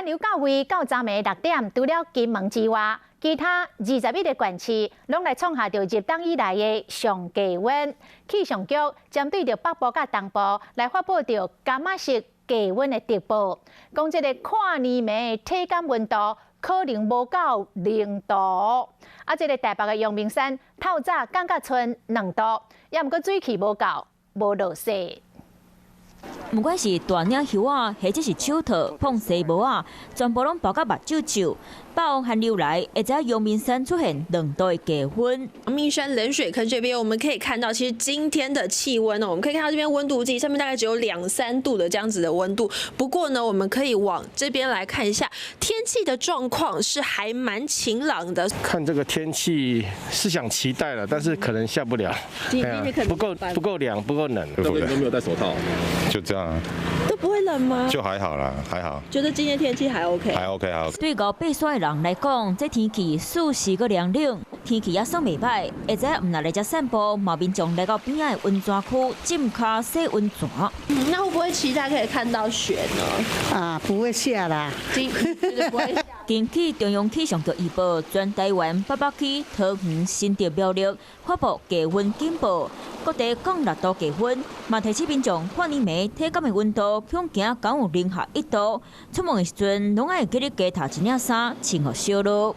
寒流到位到昨暝6点，除了金门之外，其他21个县市拢来创下着入冬以来的上低温。气象局针对着北部甲东部来发布着柑仔色低温的特报，讲这个看年暝的体感温度可能无到0度。啊，这个台北的阳明山透早降到剩2度，也毋过水汽无够，无落雪。 不管是大领叶啊，或者是手套、碰西帽啊，全部拢包到目睭袖。北方寒流来，会在阳明山出现2度的低温。阳明山冷水坑这边，我们可以看到，其实今天的气温呢，我们可以看到这边温度计上面大概只有2、3度的这样子的温度。不过呢，我们可以往这边来看一下，天气的状况是还蛮晴朗的。看这个天气是想期待了，但是可能下不了，不够凉，不够冷。都没有戴手套，就这样啊，都不会冷吗？就还好啦，还好。觉得今天天气还 OK， 还 OK， 还 OK。对5-8岁的人来讲，这天气舒适个凉冷，天气也算袂歹。会知唔来遮散步，毛民众来到边仔的温泉区浸脚洗温泉。那会不会期待可以看到雪呢？啊，不会下啦，不会下。根据中央气象局预报，全台湾北北区、桃园、新竹、苗栗发布低温警报，各地降6度低温，嘛提醒民众看年暝体感的温度恐惊敢有零下1度，出门的时阵拢爱记得加套一领衫，穿好小咯。